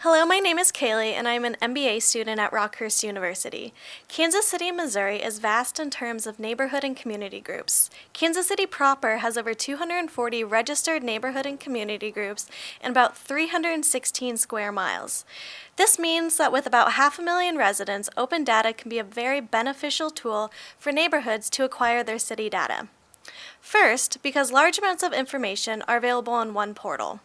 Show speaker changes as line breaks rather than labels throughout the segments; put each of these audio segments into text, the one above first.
Hello, my name is Kaylee, and I'm an MBA student at Rockhurst University. Kansas City, Missouri is vast in terms of neighborhood and community groups. Kansas City proper has over 240 registered neighborhood and community groups and about 316 square miles. This means that with about 500,000 residents, open data can be a very beneficial tool for neighborhoods to acquire their city data. First, because large amounts of information are available in one portal.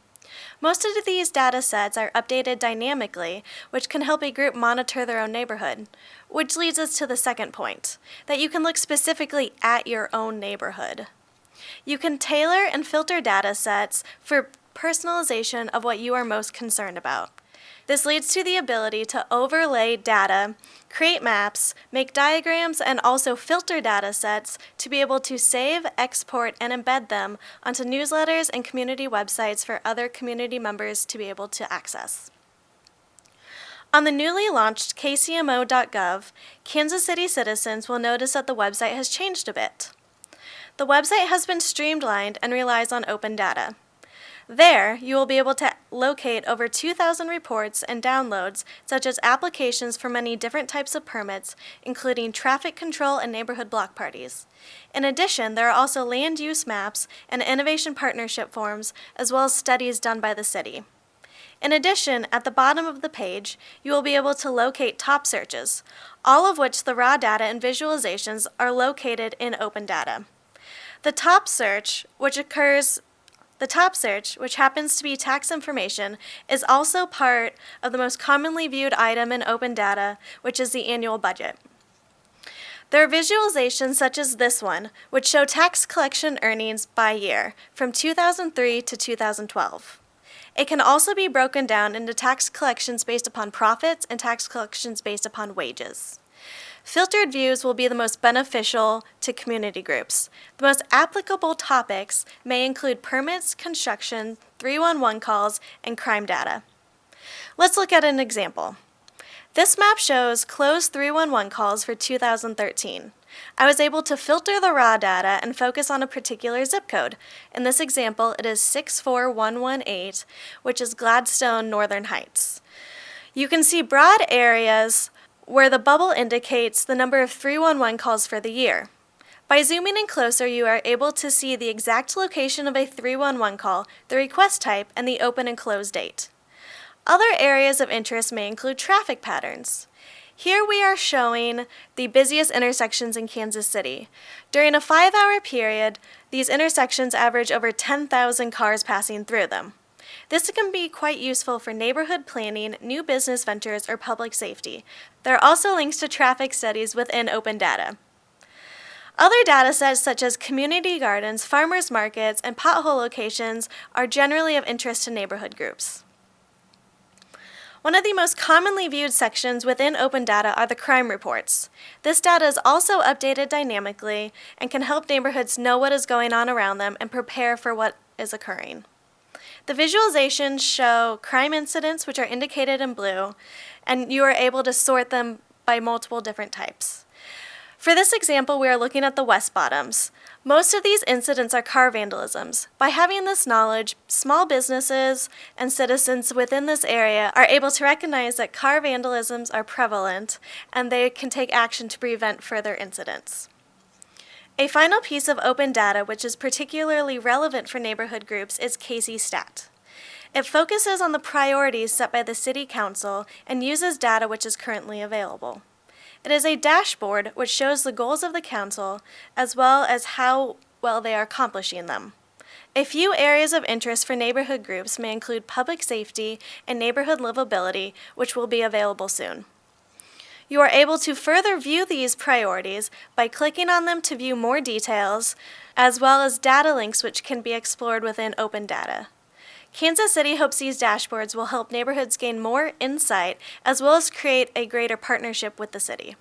Most of these data sets are updated dynamically, which can help a group monitor their own neighborhood. Which leads us to the second point, that you can look specifically at your own neighborhood. You can tailor and filter data sets for personalization of what you are most concerned about. This leads to the ability to overlay data, create maps, make diagrams, and also filter data sets to be able to save, export, and embed them onto newsletters and community websites for other community members to be able to access. On the newly launched KCMOgov, Kansas City citizens will notice that the website has changed a bit. The website has been streamlined and relies on open data. There, you will be able to locate over 2,000 reports and downloads, such as applications for many different types of permits, including traffic control and neighborhood block parties. In addition, there are also land use maps and innovation partnership forms, as well as studies done by the city. In addition, at the bottom of the page, you will be able to locate top searches, all of which the raw data and visualizations are located in open data. The top search, which happens to be tax information, is also part of the most commonly viewed item in open data, which is the annual budget. There are visualizations such as this one, which show tax collection earnings by year, from 2003 to 2012. It can also be broken down into tax collections based upon profits and tax collections based upon wages. Filtered views will be the most beneficial to community groups. The most applicable topics may include permits, construction, 311 calls, and crime data. Let's look at an example. This map shows closed 311 calls for 2013. I was able to filter the raw data and focus on a particular zip code. In this example, it is 64118, which is Gladstone, Northern Heights. You can see broad areas where the bubble indicates the number of 311 calls for the year. By zooming in closer, you are able to see the exact location of a 311 call, the request type, and the open and close date. Other areas of interest may include traffic patterns. Here we are showing the busiest intersections in Kansas City. During a 5-hour period, these intersections average over 10,000 cars passing through them. This can be quite useful for neighborhood planning, new business ventures, or public safety. There are also links to traffic studies within open data. Other data sets such as community gardens, farmers markets, and pothole locations are generally of interest to neighborhood groups. One of the most commonly viewed sections within open data are the crime reports. This data is also updated dynamically and can help neighborhoods know what is going on around them and prepare for what is occurring. The visualizations show crime incidents, which are indicated in blue, and you are able to sort them by multiple different types. For this example, we are looking at the West Bottoms. Most of these incidents are car vandalisms. By having this knowledge, small businesses and citizens within this area are able to recognize that car vandalisms are prevalent, and they can take action to prevent further incidents. A final piece of open data which is particularly relevant for neighborhood groups is KCStat. It focuses on the priorities set by the City Council and uses data which is currently available. It is a dashboard which shows the goals of the Council as well as how well they are accomplishing them. A few areas of interest for neighborhood groups may include public safety and neighborhood livability, which will be available soon. You are able to further view these priorities by clicking on them to view more details, as well as data links which can be explored within open data. Kansas City hopes these dashboards will help neighborhoods gain more insight, as well as create a greater partnership with the city.